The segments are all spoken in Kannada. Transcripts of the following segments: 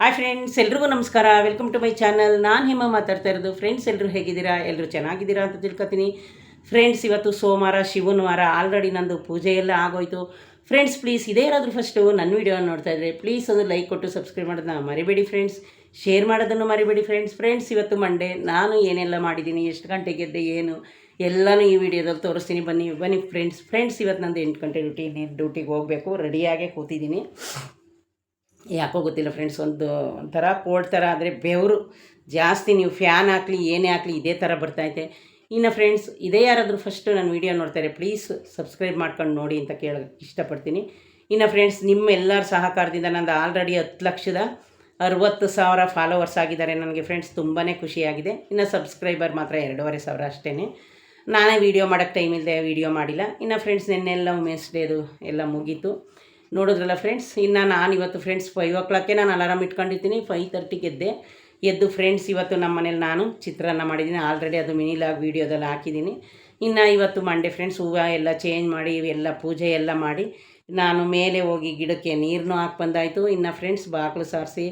ಹಾಯ್ ಫ್ರೆಂಡ್ಸ್, ಎಲ್ರಿಗೂ ನಮಸ್ಕಾರ. Welcome to my channel. ನಾನು ಹೇಮ ಮಾತಾಡ್ತಾ ಇರೋದು. ಫ್ರೆಂಡ್ಸ್, ಎಲ್ಲರೂ ಹೇಗಿದ್ದೀರಾ? ಎಲ್ಲರೂ ಚೆನ್ನಾಗಿದ್ದೀರಾ ಅಂತ ತಿಳ್ಕೊತೀನಿ. ಫ್ರೆಂಡ್ಸ್, ಇವತ್ತು ಸೋಮವಾರ, ಶಿವನ ವಾರ. ಆಲ್ರೆಡಿ ನಂದು ಪೂಜೆ ಎಲ್ಲ ಆಗೋಯ್ತು. ಫ್ರೆಂಡ್ಸ್, ಪ್ಲೀಸ್ ಇದೇ ಯಾರಾದರೂ ಫಸ್ಟು ನನ್ನ ವೀಡಿಯೋ ನೋಡ್ತಾ ಇದ್ದರೆ ಪ್ಲೀಸ್ ಒಂದು ಲೈಕ್ ಕೊಟ್ಟು ಸಬ್ಸ್ಕ್ರೈಬ್ ಮಾಡೋದನ್ನ ಮರಿಬೇಡಿ ಫ್ರೆಂಡ್ಸ್. ಶೇರ್ ಮಾಡೋದನ್ನು ಮರಿಬೇಡಿ ಫ್ರೆಂಡ್ಸ್. ಇವತ್ತು ಮಂಡೇ. ನಾನು ಏನೆಲ್ಲ ಮಾಡಿದ್ದೀನಿ, ಎಷ್ಟು ಗಂಟೆಗೆ ಎದ್ದೆ, ಏನು ಎಲ್ಲನೂ ಈ ವಿಡಿಯೋದಲ್ಲಿ ತೋರಿಸ್ತೀನಿ. ಬನ್ನಿ ಫ್ರೆಂಡ್ಸ್. ಇವತ್ತು ನಂದು 8 ಗಂಟೆ ಡ್ಯೂಟಿಗೆ ಹೋಗಬೇಕು. ರೆಡಿಯಾಗೇ ಕೂತಿದ್ದೀನಿ. ಯಾಕೋ ಗೊತ್ತಿಲ್ಲ ಫ್ರೆಂಡ್ಸ್, ಒಂಥರ ಕೋಲ್ಡ್ ಥರ. ಆದರೆ ಬೆವರು ಜಾಸ್ತಿ. ನೀವು ಫ್ಯಾನ್ ಹಾಕಲಿ ಏನೇ ಹಾಕಲಿ ಇದೇ ಥರ ಬರ್ತೈತೆ. ಇನ್ನು ಫ್ರೆಂಡ್ಸ್, ಇದೇ ಯಾರಾದರೂ ಫಸ್ಟು ನನ್ನ ವೀಡಿಯೋ ನೋಡ್ತಾರೆ ಪ್ಲೀಸ್ ಸಬ್ಸ್ಕ್ರೈಬ್ ಮಾಡ್ಕೊಂಡು ನೋಡಿ ಅಂತ ಕೇಳೋಕ್ಕೆ ಇಷ್ಟಪಡ್ತೀನಿ. ಇನ್ನು ಫ್ರೆಂಡ್ಸ್, ನಿಮ್ಮ ಎಲ್ಲರ ಸಹಕಾರದಿಂದ ನಂದು ಆಲ್ರೆಡಿ 10,60,000 ಫಾಲೋವರ್ಸ್ ಆಗಿದ್ದಾರೆ ನನಗೆ ಫ್ರೆಂಡ್ಸ್. ತುಂಬಾ ಖುಷಿಯಾಗಿದೆ. ಇನ್ನು ಸಬ್ಸ್ಕ್ರೈಬರ್ ಮಾತ್ರ 2,500 ಅಷ್ಟೇ. ನಾನೇ ವೀಡಿಯೋ ಮಾಡೋಕ್ಕೆ ಟೈಮ್ ಇಲ್ಲದೆ ವೀಡಿಯೋ ಮಾಡಿಲ್ಲ. ಇನ್ನು ಫ್ರೆಂಡ್ಸ್, ನಿನ್ನೆಲ್ಲ ವುಮೆನ್ಸ್ ಡೇದು ಎಲ್ಲ ಮುಗೀತು, ನೋಡಿದ್ರಲ್ಲ ಫ್ರೆಂಡ್ಸ್. ಇನ್ನು ನಾನು ಇವತ್ತು ಫ್ರೆಂಡ್ಸ್ 5 o'clockಗೆ ನಾನು ಅಲಾರಾಮ್ ಇಟ್ಕೊಂಡಿರ್ತೀನಿ. 5:30ಗೆ ಎದ್ದು ಫ್ರೆಂಡ್ಸ್, ಇವತ್ತು ನಮ್ಮ ಮನೇಲಿ ನಾನು ಚಿತ್ರಾನ್ನ ಮಾಡಿದ್ದೀನಿ. ಆಲ್ರೆಡಿ ಅದು ಮಿನಿ ಲಾಗ್ ವೀಡಿಯೋದಲ್ಲಿ ಹಾಕಿದ್ದೀನಿ. ಇನ್ನು ಇವತ್ತು ಮಂಡೇ ಫ್ರೆಂಡ್ಸ್, ಹೂವು ಎಲ್ಲ ಚೇಂಜ್ ಮಾಡಿ ಎಲ್ಲ ಪೂಜೆ ಎಲ್ಲ ಮಾಡಿ ನಾನು ಮೇಲೆ ಹೋಗಿ ಗಿಡಕ್ಕೆ ನೀರನ್ನು ಹಾಕಿ ಬಂದಾಯಿತು. ಇನ್ನು ಫ್ರೆಂಡ್ಸ್, ಬಾಗಿಲು ಸಾರಿಸಿ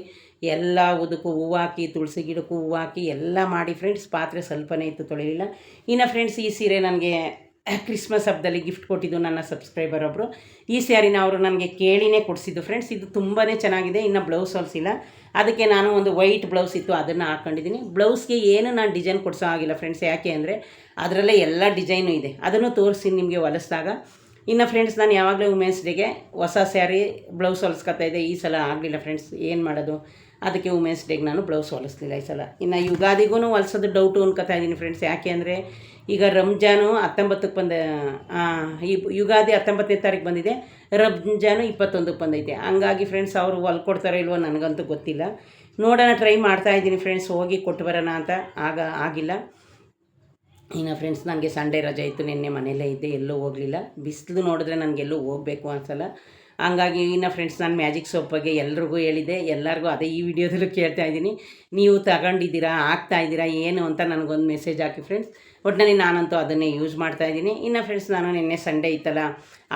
ಎಲ್ಲ ಉದಕ್ಕೂ ಹೂವು ಹಾಕಿ, ತುಳಸಿ ಗಿಡಕ್ಕೂ ಹೂವು ಹಾಕಿ ಎಲ್ಲ ಮಾಡಿ ಫ್ರೆಂಡ್ಸ್. ಪಾತ್ರೆ ಸ್ವಲ್ಪನೇ ಇತ್ತು, ತೊಳಿಲಿಲ್ಲ. ಇನ್ನು ಫ್ರೆಂಡ್ಸ್, ಈ ಸೀರೆ ನನಗೆ ಕ್ರಿಸ್ಮಸ್ ಹಬ್ಬದಲ್ಲಿ ಗಿಫ್ಟ್ ಕೊಟ್ಟಿದ್ದು ನನ್ನ ಸಬ್ಸ್ಕ್ರೈಬರ್ ಒಬ್ಬರು. ಈ ಸ್ಯಾರಿನ ಅವರು ನನಗೆ ಕೇಳಿನೇ ಕೊಡಿಸಿದ್ದು ಫ್ರೆಂಡ್ಸ್. ಇದು ತುಂಬಾ ಚೆನ್ನಾಗಿದೆ. ಇನ್ನು ಬ್ಲೌಸ್ ಹೊಲಿಸಿಲ್ಲ, ಅದಕ್ಕೆ ನಾನು ಒಂದು ವೈಟ್ ಬ್ಲೌಸ್ ಇತ್ತು ಅದನ್ನು ಹಾಕ್ಕೊಂಡಿದ್ದೀನಿ. ಬ್ಲೌಸ್ಗೆ ಏನು ನಾನು ಡಿಸೈನ್ ಕೊಡಿಸೋ ಆಗಿಲ್ಲ ಫ್ರೆಂಡ್ಸ್. ಯಾಕೆ ಅಂದರೆ ಅದರಲ್ಲೇ ಎಲ್ಲ ಡಿಸೈನು ಇದೆ, ಅದನ್ನು ತೋರಿಸಿ ನಿಮಗೆ ಹೊಲಿಸಿದಾಗ. ಇನ್ನು ಫ್ರೆಂಡ್ಸ್, ನಾನು ಯಾವಾಗಲೂ ವುಮೆನ್ಸ್ ಡೇಗೆ ಹೊಸ ಸ್ಯಾರಿ ಬ್ಲೌಸ್ ಹೊಲಿಸ್ಕೊತಾ ಇದ್ದೆ. ಈ ಸಲ ಆಗಲಿಲ್ಲ ಫ್ರೆಂಡ್ಸ್, ಏನು ಮಾಡೋದು. ಅದಕ್ಕೆ ವುಮೆನ್ಸ್ ಡೇಗೆ ನಾನು ಬ್ಲೌಸ್ ಹೊಲಿಸ್ಲಿಲ್ಲ ಈ ಸಲ. ಇನ್ನು ಯುಗಾದಿಗೂ ಹೊಲಿಸೋದು ಡೌಟು ಅನ್ಕೋತಾ ಇದ್ದೀನಿ ಫ್ರೆಂಡ್ಸ್. ಯಾಕೆ ಅಂದರೆ ಈಗ ರಂಜಾನು 19ಕ್ಕೆ ಬಂದ, ಈ ಯುಗಾದಿ 19ನೇ ತಾರೀಕು ಬಂದಿದೆ, ರಂಜಾನು 21ಕ್ಕೆ ಬಂದೈತೆ. ಹಂಗಾಗಿ ಫ್ರೆಂಡ್ಸ್, ಅವರು ಹೊಲ್ಕೊಡ್ತಾರೋ ಇಲ್ವೋ ನನಗಂತೂ ಗೊತ್ತಿಲ್ಲ. ನೋಡೋಣ, ಟ್ರೈ ಮಾಡ್ತಾಯಿದ್ದೀನಿ ಫ್ರೆಂಡ್ಸ್, ಹೋಗಿ ಕೊಟ್ಟು ಬರೋಣ ಅಂತ. ಆಗಿಲ್ಲ. ಇನ್ನು ಫ್ರೆಂಡ್ಸ್, ನನಗೆ ಸಂಡೇ ರಜೆ ಇತ್ತು, ನಿನ್ನೆ ಮನೆಯಲ್ಲೇ ಇದ್ದೆ, ಎಲ್ಲೂ ಹೋಗಲಿಲ್ಲ. ಬಿಸಿಲು ನೋಡಿದ್ರೆ ನನಗೆಲ್ಲೂ ಹೋಗಬೇಕು ಅನ್ಸಲ್ಲ. ಹಂಗಾಗಿ ಇನ್ನು ಫ್ರೆಂಡ್ಸ್, ನಾನು ಮ್ಯಾಜಿಕ್ ಸೋಪ್ ಬಗ್ಗೆ ಎಲ್ರಿಗೂ ಹೇಳಿದೆ. ಎಲ್ಲರಿಗೂ ಅದೇ ಈ ವಿಡಿಯೋದಲ್ಲೂ ಕೇಳ್ತಾ ಇದ್ದೀನಿ, ನೀವು ತಗೊಂಡಿದ್ದೀರಾ, ಹಾಕ್ತಾಯಿದ್ದೀರಾ ಏನು ಅಂತ ನನಗೊಂದು ಮೆಸೇಜ್ ಹಾಕಿ ಫ್ರೆಂಡ್ಸ್. ಒಟ್ಟಿನಲ್ಲಿ ನಾನಂತೂ ಅದನ್ನೇ ಯೂಸ್ ಮಾಡ್ತಾಯಿದ್ದೀನಿ. ಇನ್ನು ಫ್ರೆಂಡ್ಸ್, ನಾನು ನಿನ್ನೆ ಸಂಡೇ ಇತ್ತಲ್ಲ,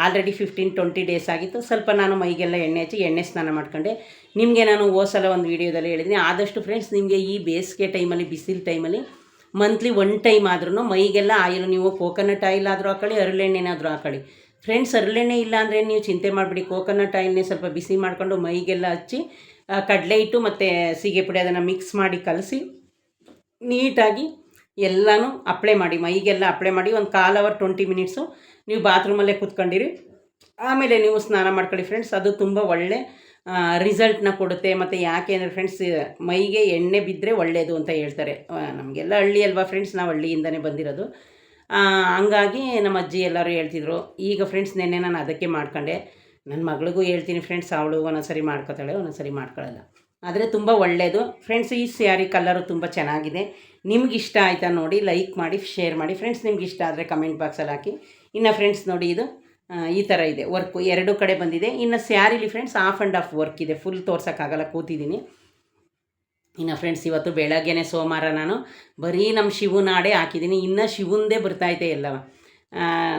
ಆಲ್ರೆಡಿ 15-20 ಡೇಸ್ ಆಗಿತ್ತು. ಸ್ವಲ್ಪ ನಾನು ಮೈಗೆಲ್ಲ ಎಣ್ಣೆ ಹಚ್ಚಿ ಎಣ್ಣೆ ಸ್ನಾನ ಮಾಡ್ಕೊಂಡೆ. ನಿಮಗೆ ನಾನು ಹೋಸಲ ಒಂದು ವೀಡಿಯೋದಲ್ಲಿ ಹೇಳಿದ್ದೀನಿ, ಆದಷ್ಟು ಫ್ರೆಂಡ್ಸ್ ನಿಮಗೆ ಈ ಬೇಸಿಗೆ ಟೈಮಲ್ಲಿ, ಬಿಸಿಲು ಟೈಮಲ್ಲಿ ಮಂತ್ಲಿ 1 ಟೈಮ್ ಆದ್ರೂ ಮೈಗೆಲ್ಲ ಆಯಿಲ್, ನೀವು ಕೋಕೋನಟ್ ಆಯಿಲ್ ಆದರೂ ಹಾಕೊಳ್ಳಿ, ಹರಳೆಣ್ಣೆನಾದರೂ ಹಾಕೊಳ್ಳಿ ಫ್ರೆಂಡ್ಸ್. ಹರಳೆಣ್ಣೆ ಇಲ್ಲ ಅಂದರೆ ನೀವು ಚಿಂತೆ ಮಾಡಿಬಿಡಿ, ಕೋಕೋನಟ್ ಆಯಿಲ್ನೇ ಸ್ವಲ್ಪ ಬಿಸಿ ಮಾಡಿಕೊಂಡು ಮೈಗೆಲ್ಲ ಹಚ್ಚಿ, ಕಡಲೆ ಹಿಟ್ಟು ಮತ್ತು ಸೀಗೆ ಪುಡಿ ಅದನ್ನು ಮಿಕ್ಸ್ ಮಾಡಿ ಕಲಸಿ ನೀಟಾಗಿ ಎಲ್ಲನೂ ಅಪ್ಲೈ ಮಾಡಿ, ಮೈಗೆಲ್ಲ ಅಪ್ಲೈ ಮಾಡಿ. ಒಂದು 1/4 hour 20 ಮಿನಿಟ್ಸು ನೀವು ಬಾತ್ರೂಮಲ್ಲೇ ಕೂತ್ಕೊಂಡಿರಿ. ಆಮೇಲೆ ನೀವು ಸ್ನಾನ ಮಾಡ್ಕೊಳ್ಳಿ ಫ್ರೆಂಡ್ಸ್. ಅದು ತುಂಬ ಒಳ್ಳೆ ರಿಸಲ್ಟ್ನ ಕೊಡುತ್ತೆ. ಮತ್ತು ಯಾಕೆ ಅಂದರೆ ಫ್ರೆಂಡ್ಸ್, ಮೈಗೆ ಎಣ್ಣೆ ಬಿದ್ದರೆ ಒಳ್ಳೆಯದು ಅಂತ ಹೇಳ್ತಾರೆ. ನಮಗೆಲ್ಲ ಹಳ್ಳಿ ಅಲ್ವಾ ಫ್ರೆಂಡ್ಸ್, ನಾವು ಹಳ್ಳಿಯಿಂದನೇ ಬಂದಿರೋದು. ಹಂಗಾಗಿ ನಮ್ಮ ಅಜ್ಜಿ ಎಲ್ಲರೂ ಹೇಳ್ತಿದ್ರು. ಈಗ ಫ್ರೆಂಡ್ಸ್, ನೆನ್ನೆ ನಾನು ಅದಕ್ಕೆ ಮಾಡ್ಕೊಂಡೆ. ನನ್ನ ಮಗಳಿಗೂ ಹೇಳ್ತೀನಿ ಫ್ರೆಂಡ್ಸ್, ಅವಳು ಒಂದೊಂದ್ಸರಿ ಮಾಡ್ಕೊತಾಳೆ, ಒಂದೊಂದ್ಸರಿ ಮಾಡ್ಕೊಳ್ಳಲ್ಲ. ಆದರೆ ತುಂಬ ಒಳ್ಳೆಯದು ಫ್ರೆಂಡ್ಸ್. ಈ ಸ್ಯಾರಿ ಕಲರು ತುಂಬ ಚೆನ್ನಾಗಿದೆ. ನಿಮ್ಗೆ ಇಷ್ಟ ಆಯಿತಾ ನೋಡಿ, ಲೈಕ್ ಮಾಡಿ, ಶೇರ್ ಮಾಡಿ ಫ್ರೆಂಡ್ಸ್. ನಿಮ್ಗೆ ಇಷ್ಟ ಆದರೆ ಕಮೆಂಟ್ ಬಾಕ್ಸಲ್ಲಿ ಹಾಕಿ. ಇನ್ನು ಫ್ರೆಂಡ್ಸ್ ನೋಡಿ, ಇದು ಈ ಥರ ಇದೆ ವರ್ಕು, 2 ಕಡೆ ಬಂದಿದೆ. ಇನ್ನು ಸ್ಯಾರಿಲಿ friends off and off work ಇದೆ, ಫುಲ್ ತೋರ್ಸೋಕ್ಕಾಗಲ್ಲ, ಕೂತಿದ್ದೀನಿ. ಇನ್ನು ಫ್ರೆಂಡ್ಸ್, ಇವತ್ತು ಬೆಳಗ್ಗೆನೇ ಸೋಮವಾರ, ನಾನು ಬರೀ ನಮ್ಮ ಶಿವನ ಹಾಡೇ ಹಾಕಿದ್ದೀನಿ. ಇನ್ನು ಶಿವಂದೇ ಬರ್ತಾಯಿದೆ ಎಲ್ಲವ.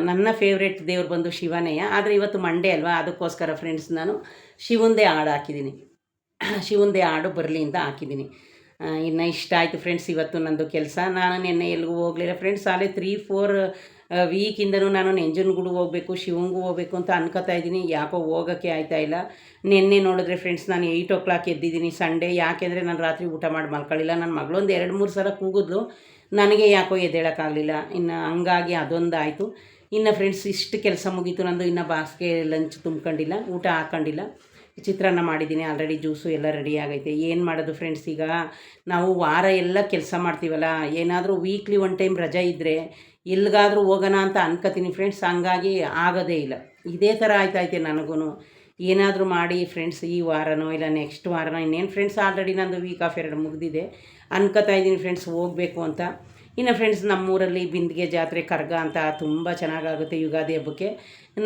ನನ್ನ ಫೇವ್ರೇಟ್ ದೇವ್ರು ಬಂದು ಶಿವನೇಯ. ಆದರೆ ಇವತ್ತು ಮಂಡೇ ಅಲ್ವಾ, ಅದಕ್ಕೋಸ್ಕರ ಫ್ರೆಂಡ್ಸ್ ನಾನು ಶಿವಂದೇ ಹಾಡು ಹಾಕಿದ್ದೀನಿ. ಶಿವಂದೇ ಹಾಡು ಬರಲಿ ಅಂತ ಹಾಕಿದ್ದೀನಿ. ಇನ್ನು ಇಷ್ಟ ಆಯಿತು ಫ್ರೆಂಡ್ಸ್ ಇವತ್ತು ನಂದು ಕೆಲಸ. ನಾನು ನಿನ್ನೆ ಎಲ್ಲಿಗೂ ಹೋಗಲಿಲ್ಲ ಫ್ರೆಂಡ್ಸ್. ಅಲ್ಲೇ 3-4 ವೀಕಿಂದನೂ ನಾನು ನಂಜನಗೂಡು ಹೋಗಬೇಕು, ಶಿವಂಗೂ ಹೋಗಬೇಕು ಅಂತ ಅನ್ಕೋತಾ ಇದ್ದೀನಿ. ಯಾಕೋ ಹೋಗೋಕ್ಕೆ ಆಯ್ತಾಯಿಲ್ಲ. ನಿನ್ನೆ ನೋಡಿದ್ರೆ ಫ್ರೆಂಡ್ಸ್, ನಾನು 8 o'clock ಎದ್ದಿದ್ದೀನಿ ಸಂಡೇ. ಯಾಕೆಂದರೆ ನಾನು ರಾತ್ರಿ ಊಟ ಮಾಡಿ ಮಲ್ಕೊಳ್ಳಿಲ್ಲ. ನನ್ನ ಮಗಳೊಂದು 2-3 ಸಲ ಕೂಗಿದ್ಲು, ನನಗೆ ಯಾಕೋ ಎದ್ದೇಳೋಕ್ಕಾಗಲಿಲ್ಲ. ಇನ್ನು ಹಂಗಾಗಿ ಅದೊಂದು ಆಯಿತು. ಇನ್ನು ಫ್ರೆಂಡ್ಸ್, ಇಷ್ಟು ಕೆಲಸ ಮುಗೀತು ನಂದು. ಇನ್ನು ಬಾಕ್ಸ್ಗೆ ಲಂಚ್ ತುಂಬ್ಕೊಂಡಿಲ್ಲ, ಊಟ ಹಾಕ್ಕೊಂಡಿಲ್ಲ. ಚಿತ್ರಾನ್ನ ಮಾಡಿದ್ದೀನಿ, ಆಲ್ರೆಡಿ ಜ್ಯೂಸು ಎಲ್ಲ ರೆಡಿ ಆಗೈತೆ. ಏನು ಮಾಡೋದು ಫ್ರೆಂಡ್ಸ್, ಈಗ ನಾವು ವಾರ ಎಲ್ಲ ಕೆಲಸ ಮಾಡ್ತೀವಲ್ಲ, ಏನಾದರೂ ವೀಕ್ಲಿ 1 ಟೈಮ್ ರಜೆ ಇದ್ದರೆ ಎಲ್ಲಿಗಾದರೂ ಹೋಗೋಣ ಅಂತ ಅನ್ಕೋತೀನಿ ಫ್ರೆಂಡ್ಸ್. ಹಂಗಾಗಿ ಆಗೋದೇ ಇಲ್ಲ. ಇದೇ ಥರ ಆಯ್ತೈತೆ ನನಗೂ. ಏನಾದರೂ ಮಾಡಿ ಫ್ರೆಂಡ್ಸ್, ಈ ವಾರನೋ ಇಲ್ಲ ನೆಕ್ಸ್ಟ್ ವಾರನೋ, ಇನ್ನೇನು ಫ್ರೆಂಡ್ಸ್ ಆಲ್ರೆಡಿ ನಂದು ವೀಕ್ ಆಫ್ 2 ಮುಗಿದಿದೆ. ಅನ್ಕೋತಾ ಇದ್ದೀನಿ ಫ್ರೆಂಡ್ಸ್ ಹೋಗಬೇಕು ಅಂತ. ಇನ್ನು ಫ್ರೆಂಡ್ಸ್, ನಮ್ಮೂರಲ್ಲಿ ಬಿಂದಿಗೆ ಜಾತ್ರೆ ಕರ್ಗ ಅಂತ ತುಂಬ ಚೆನ್ನಾಗಾಗುತ್ತೆ ಯುಗಾದಿ ಹಬ್ಬಕ್ಕೆ.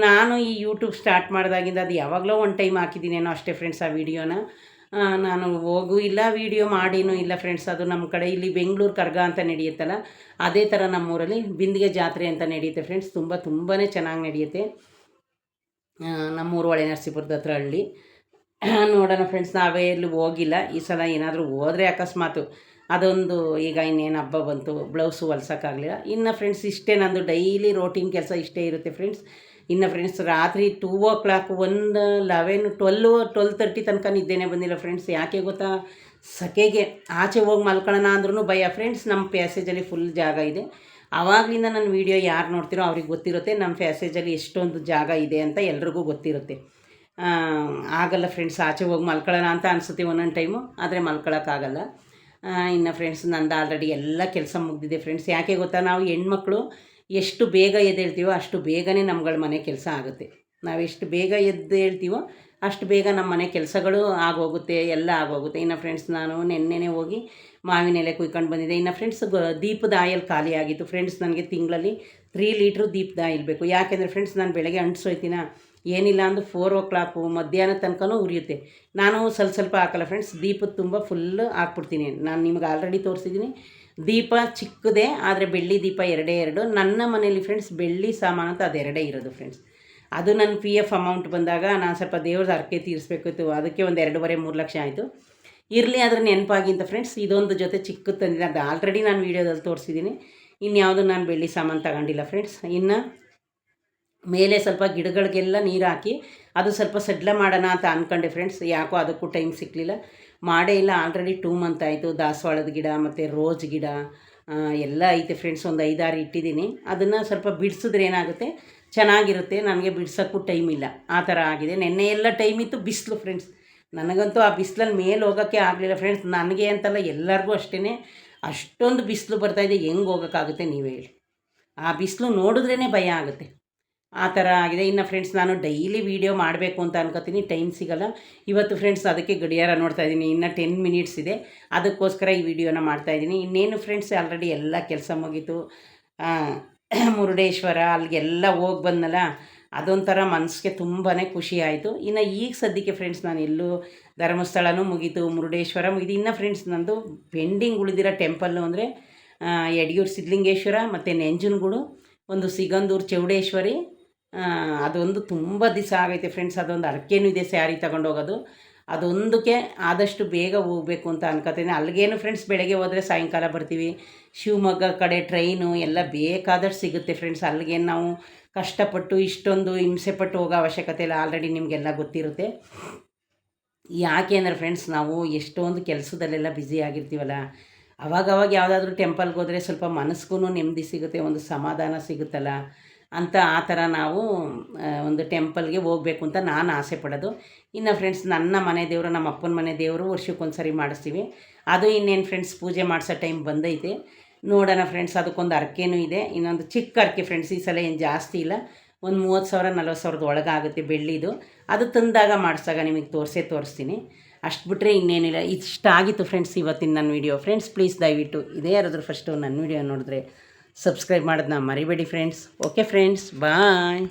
ನಾನು ಈ ಯೂಟ್ಯೂಬ್ ಸ್ಟಾರ್ಟ್ ಮಾಡಿದಾಗಿಂದ ಅದು ಯಾವಾಗಲೋ 1 ಟೈಮ್ ಹಾಕಿದ್ದೀನೇನೋ ಅಷ್ಟೇ ಫ್ರೆಂಡ್ಸ್ ಆ ವಿಡಿಯೋನ. ನಾನು ಹೋಗೂ ಇಲ್ಲ, ವೀಡಿಯೋ ಮಾಡಿನೂ ಇಲ್ಲ ಫ್ರೆಂಡ್ಸ್. ಅದು ನಮ್ಮ ಕಡೆ ಇಲ್ಲಿ ಬೆಂಗಳೂರು ಕರ್ಗ ಅಂತ ನಡೆಯುತ್ತಲ್ಲ, ಅದೇ ಥರ ನಮ್ಮೂರಲ್ಲಿ ಬಿಂದಿಗೆ ಜಾತ್ರೆ ಅಂತ ನಡೆಯುತ್ತೆ ಫ್ರೆಂಡ್ಸ್. ತುಂಬಾ ಚೆನ್ನಾಗಿ ನಡೆಯುತ್ತೆ. ನಮ್ಮೂರು ಹೊಳೆ ನರಸೀಪುರದ ಹತ್ರ ಹಳ್ಳಿ. ನೋಡೋಣ ಫ್ರೆಂಡ್ಸ್, ನಾವೇ ಎಲ್ಲಿ ಹೋಗಿಲ್ಲ. ಈ ಸಲ ಏನಾದರೂ ಹೋದರೆ ಅಕಸ್ಮಾತು ಅದೊಂದು, ಈಗ ಇನ್ನೇನು ಹಬ್ಬ ಬಂತು, ಬ್ಲೌಸು ಹೊಲ್ಸೋಕ್ಕಾಗಲಿಲ್ಲ. ಇನ್ನು ಫ್ರೆಂಡ್ಸ್ ಇಷ್ಟೇ ನಂದು ಡೈಲಿ ರೋಟೀನ್ ಕೆಲಸ ಇಷ್ಟೇ ಇರುತ್ತೆ ಫ್ರೆಂಡ್ಸ್. ಇನ್ನು ಫ್ರೆಂಡ್ಸ್ ರಾತ್ರಿ 2 o'clock 12:30 ತನಕ ನಿದ್ದೆನೇ ಬಂದಿಲ್ಲ ಫ್ರೆಂಡ್ಸ್. ಯಾಕೆ ಗೊತ್ತಾ, ಸೆಕೆಗೆ ಆಚೆ ಹೋಗಿ ಮಲ್ಕೊಳ್ಳೋಣ ಅಂದ್ರೂ ಭಯ ಫ್ರೆಂಡ್ಸ್. ನಮ್ಮ ಪ್ಯಾಸೇಜಲ್ಲಿ ಫುಲ್ ಜಾಗ ಇದೆ. ಆವಾಗಲಿಂದ ನನ್ನ ವೀಡಿಯೋ ಯಾರು ನೋಡ್ತಿರೋ ಅವ್ರಿಗೆ ಗೊತ್ತಿರುತ್ತೆ ನಮ್ಮ ಪ್ಯಾಸೇಜಲ್ಲಿ ಎಷ್ಟೊಂದು ಜಾಗ ಇದೆ ಅಂತ ಎಲ್ರಿಗೂ ಗೊತ್ತಿರುತ್ತೆ. ಆಗಲ್ಲ ಫ್ರೆಂಡ್ಸ್, ಆಚೆ ಹೋಗಿ ಮಲ್ಕೊಳ್ಳೋಣ ಅಂತ ಅನಿಸುತ್ತೆ ಒಂದೊಂದು ಟೈಮು, ಆದರೆ ಮಲ್ಕೊಳ್ಳೋಕ್ಕಾಗಲ್ಲ. ಇನ್ನು ಫ್ರೆಂಡ್ಸ್ ನಂದು ಆಲ್ರೆಡಿ ಎಲ್ಲ ಕೆಲಸ ಮುಗಿದಿದೆ ಫ್ರೆಂಡ್ಸ್. ಯಾಕೆ ಗೊತ್ತಾ, ನಾವು ಹೆಣ್ಮಕ್ಳು ಎಷ್ಟು ಬೇಗ ಎದ್ದೇಳ್ತೀವೋ ಅಷ್ಟು ಬೇಗನೆ ನಮ್ಗಳ ಮನೆ ಕೆಲಸ ಆಗುತ್ತೆ. ನಾವು ಎಷ್ಟು ಬೇಗ ಎದ್ದು ಹೇಳ್ತೀವೋ ಅಷ್ಟು ಬೇಗ ನಮ್ಮ ಮನೆ ಕೆಲಸಗಳು ಆಗೋಗುತ್ತೆ, ಎಲ್ಲ ಆಗೋಗುತ್ತೆ. ಇನ್ನು ಫ್ರೆಂಡ್ಸ್ ನಾನು ನೆನ್ನೆನೇ ಹೋಗಿ ಮಾವಿನ ಎಲೆ ಕುಯ್ಕೊಂಡು ಬಂದಿದ್ದೆ. ಇನ್ನು ಫ್ರೆಂಡ್ಸ್ ದೀಪದ ಆಯಿಲ್ ಖಾಲಿ ಆಗಿತ್ತು ಫ್ರೆಂಡ್ಸ್. ನನಗೆ ತಿಂಗಳಲ್ಲಿ 3 ಲೀಟ್ರ್ ದೀಪದ ಆಯಿಲ್ ಬೇಕು. ಯಾಕೆಂದರೆ ಫ್ರೆಂಡ್ಸ್ ನಾನು ಬೆಳಗ್ಗೆ ಅಂಟಿಸೋಯ್ತೀನ, ಏನಿಲ್ಲ ಅಂದು 4 o'clock ಮಧ್ಯಾಹ್ನ ತನಕನೂ ಉರಿಯುತ್ತೆ. ನಾನು ಸ್ವಲ್ಪ ಹಾಕಲ್ಲ ಫ್ರೆಂಡ್ಸ್, ದೀಪದ ತುಂಬ ಫುಲ್ಲು ಹಾಕ್ಬಿಡ್ತೀನಿ. ನಾನು ನಿಮ್ಗೆ ಆಲ್ರೆಡಿ ತೋರಿಸಿದ್ದೀನಿ. ದೀಪ ಚಿಕ್ಕದೇ, ಆದರೆ ಬೆಳ್ಳಿ ದೀಪ 2 ನನ್ನ ಮನೇಲಿ ಫ್ರೆಂಡ್ಸ್ ಬೆಳ್ಳಿ ಸಾಮಾನು ಅಂತ ಅದು 2 ಇರೋದು ಫ್ರೆಂಡ್ಸ್. ಅದು ನನ್ನ PF ಅಮೌಂಟ್ ಬಂದಾಗ ನಾನು ಸ್ವಲ್ಪ ದೇವ್ರದ್ದು ಹರಕೆ ತೀರಿಸ್ಬೇಕಿತ್ತು, ಅದಕ್ಕೆ ಒಂದು 2.5-3 ಲಕ್ಷ ಆಯಿತು. ಇರಲಿ ಅದ್ರ ನೆನಪಾಗಿಂತ ಫ್ರೆಂಡ್ಸ್ ಇದೊಂದು ಜೊತೆ ಚಿಕ್ಕದು ತಂದಿಲ್ಲ. ಅದು ಆಲ್ರೆಡಿ ನಾನು ವೀಡಿಯೋದಲ್ಲಿ ತೋರಿಸಿದ್ದೀನಿ. ಇನ್ಯಾವುದು ನಾನು ಬೆಳ್ಳಿ ಸಾಮಾನು ತಗೊಂಡಿಲ್ಲ ಫ್ರೆಂಡ್ಸ್. ಇನ್ನು ಮೇಲೆ ಸ್ವಲ್ಪ ಗಿಡಗಳಿಗೆಲ್ಲ ನೀರು ಹಾಕಿ ಅದು ಸ್ವಲ್ಪ ಸಡ್ಲ ಮಾಡೋಣ ಅಂತ ಅಂದ್ಕೊಂಡೆ ಫ್ರೆಂಡ್ಸ್. ಯಾಕೋ ಅದಕ್ಕೂ ಟೈಮ್ ಸಿಕ್ಕಲಿಲ್ಲ, ಮಾಡೇ ಇಲ್ಲ. ಆಲ್ರೆಡಿ 2 ಮಂತ್ ಆಯಿತು. ದಾಸವಾಳದ ಗಿಡ ಮತ್ತು ರೋಜ್ ಗಿಡ ಎಲ್ಲ ಐತೆ ಫ್ರೆಂಡ್ಸ್. ಒಂದು 5-6 ಇಟ್ಟಿದ್ದೀನಿ. ಅದನ್ನು ಸ್ವಲ್ಪ ಬಿಡಿಸಿದ್ರೆ ಏನಾಗುತ್ತೆ, ಚೆನ್ನಾಗಿರುತ್ತೆ. ನನಗೆ ಬಿಡ್ಸೋಕ್ಕೂ ಟೈಮ್ ಇಲ್ಲ, ಆ ಥರ ಆಗಿದೆ. ನೆನ್ನೆ ಎಲ್ಲ ಟೈಮ್ ಇತ್ತು, ಬಿಸಿಲು ಫ್ರೆಂಡ್ಸ್. ನನಗಂತೂ ಆ ಬಿಸಿಲಲ್ಲಿ ಮೇಲೆ ಹೋಗೋಕ್ಕೆ ಆಗಲಿಲ್ಲ ಫ್ರೆಂಡ್ಸ್. ನನಗೆ ಅಂತಲ್ಲ, ಎಲ್ಲರಿಗೂ ಅಷ್ಟೇ. ಅಷ್ಟೊಂದು ಬಿಸಿಲು ಬರ್ತಾಯಿದೆ, ಹೆಂಗೆ ಹೋಗೋಕ್ಕಾಗುತ್ತೆ ನೀವೇ ಹೇಳಿ. ಆ ಬಿಸಿಲು ನೋಡಿದ್ರೇ ಭಯ ಆಗುತ್ತೆ, ಆ ಥರ ಆಗಿದೆ. ಇನ್ನು ಫ್ರೆಂಡ್ಸ್ ನಾನು ಡೈಲಿ ವೀಡಿಯೋ ಮಾಡಬೇಕು ಅಂತ ಅನ್ಕೋತೀನಿ, ಟೈಮ್ ಸಿಗೋಲ್ಲ. ಇವತ್ತು ಫ್ರೆಂಡ್ಸ್ ಅದಕ್ಕೆ ಗಡಿಯಾರ ನೋಡ್ತಾಯಿದ್ದೀನಿ, ಇನ್ನು 10 ಮಿನಿಟ್ಸ್ ಇದೆ, ಅದಕ್ಕೋಸ್ಕರ ಈ ವಿಡಿಯೋನ ಮಾಡ್ತಾಯಿದ್ದೀನಿ. ಇನ್ನೇನು ಫ್ರೆಂಡ್ಸ್ ಆಲ್ರೆಡಿ ಎಲ್ಲ ಕೆಲಸ ಮುಗೀತು. ಮುರುಡೇಶ್ವರ ಅಲ್ಲಿಗೆಲ್ಲ ಹೋಗಿ ಬಂದನಲ್ಲ, ಅದೊಂಥರ ಮನಸ್ಸಿಗೆ ತುಂಬಾ ಖುಷಿ ಆಯಿತು. ಇನ್ನು ಈಗ ಸದ್ಯಕ್ಕೆ ಫ್ರೆಂಡ್ಸ್ ನಾನು ಎಲ್ಲೂ ಧರ್ಮಸ್ಥಳನೂ ಮುಗೀತು, ಮುರುಡೇಶ್ವರ ಮುಗೀತು. ಇನ್ನು ಫ್ರೆಂಡ್ಸ್ ನಂದು ಪೆಂಡಿಂಗ್ ಉಳಿದಿರೋ ಟೆಂಪಲ್ಲು ಅಂದರೆ ಯಡಿಯೂರು ಸಿದ್ಧಲಿಂಗೇಶ್ವರ ಮತ್ತು ನಂಜನಗೂಡು, ಒಂದು ಸಿಗಂದೂರು ಚೌಡೇಶ್ವರಿ. ಅದೊಂದು ತುಂಬ ದಿವಸ ಆಗೈತೆ ಫ್ರೆಂಡ್ಸ್. ಅದೊಂದು ಹರಕೆನೂ ಇದೆ, ಸ್ಯಾರಿ ತಗೊಂಡೋಗೋದು. ಅದೊಂದಕ್ಕೆ ಆದಷ್ಟು ಬೇಗ ಹೋಗಬೇಕು ಅಂತ ಅನ್ಕೋತೀನಿ. ಅಲ್ಲಿಗೇನು ಫ್ರೆಂಡ್ಸ್ ಬೆಳಗ್ಗೆ ಹೋದರೆ ಸಾಯಂಕಾಲ ಬರ್ತೀವಿ. ಶಿವಮೊಗ್ಗ ಕಡೆ ಟ್ರೈನು ಎಲ್ಲ ಬೇಕಾದಷ್ಟು ಸಿಗುತ್ತೆ ಫ್ರೆಂಡ್ಸ್. ಅಲ್ಲಿಗೇನು ನಾವು ಕಷ್ಟಪಟ್ಟು ಇಷ್ಟೊಂದು ಹಿಂಸೆಪಟ್ಟು ಹೋಗೋ ಅವಶ್ಯಕತೆ ಇಲ್ಲ, ಆಲ್ರೆಡಿ ನಿಮಗೆಲ್ಲ ಗೊತ್ತಿರುತ್ತೆ. ಯಾಕೆ ಅಂದರೆ ಫ್ರೆಂಡ್ಸ್ ನಾವು ಎಷ್ಟೊಂದು ಕೆಲಸದಲ್ಲೆಲ್ಲ ಬ್ಯುಸಿ ಆಗಿರ್ತೀವಲ್ಲ, ಅವಾಗವಾಗ ಯಾವುದಾದ್ರೂ ಟೆಂಪಲ್ಗೆ ಹೋದರೆ ಸ್ವಲ್ಪ ಮನಸ್ಸಿಗೂ ನೆಮ್ಮದಿ ಸಿಗುತ್ತೆ, ಒಂದು ಸಮಾಧಾನ ಸಿಗುತ್ತಲ್ಲ ಅಂತ ಆ ಥರ ನಾವು ಒಂದು ಟೆಂಪಲ್ಗೆ ಹೋಗಬೇಕು ಅಂತ ನಾನು ಆಸೆ ಪಡೋದು. ಇನ್ನು ಫ್ರೆಂಡ್ಸ್ ನನ್ನ ಮನೆ ದೇವರು, ನಮ್ಮ ಅಪ್ಪನ ಮನೆ ದೇವರು ವರ್ಷಕ್ಕೊಂದು ಸರಿ ಮಾಡಿಸ್ತೀವಿ. ಅದು ಇನ್ನೇನು ಫ್ರೆಂಡ್ಸ್ ಪೂಜೆ ಮಾಡಿಸೋ ಟೈಮ್ ಬಂದೈತೆ, ನೋಡೋಣ ಫ್ರೆಂಡ್ಸ್. ಅದಕ್ಕೊಂದು ಹರಕೆನೂ ಇದೆ, ಇನ್ನೊಂದು ಚಿಕ್ಕ ಹರಕೆ ಫ್ರೆಂಡ್ಸ್. ಈ ಸಲ ಏನು ಜಾಸ್ತಿ ಇಲ್ಲ, ಒಂದು 30,000-40,000 ಒಳಗಾಗುತ್ತೆ ಬೆಳ್ಳಿದು. ಅದು ತಂದಾಗ ಮಾಡಿಸಾಗ ನಿಮಗೆ ತೋರಿಸ್ತೀನಿ. ಅಷ್ಟು ಬಿಟ್ಟರೆ ಇನ್ನೇನಿಲ್ಲ. ಇಷ್ಟ ಆಗಿತ್ತು ಫ್ರೆಂಡ್ಸ್ ಇವತ್ತಿನ ನನ್ನ ವೀಡಿಯೋ. ಫ್ರೆಂಡ್ಸ್ ಪ್ಲೀಸ್ ದಯವಿಟ್ಟು ಇದೇ ಯಾರಾದರೂ ಫಸ್ಟು ನನ್ನ ವೀಡಿಯೋ ನೋಡಿದ್ರೆ ಸಬ್ಸ್ಕ್ರೈಬ್ ಮಾಡೋದನ್ನ ಮರಿಬೇಡಿ ಫ್ರೆಂಡ್ಸ್. ಓಕೆ ಫ್ರೆಂಡ್ಸ್, ಬಾಯ್.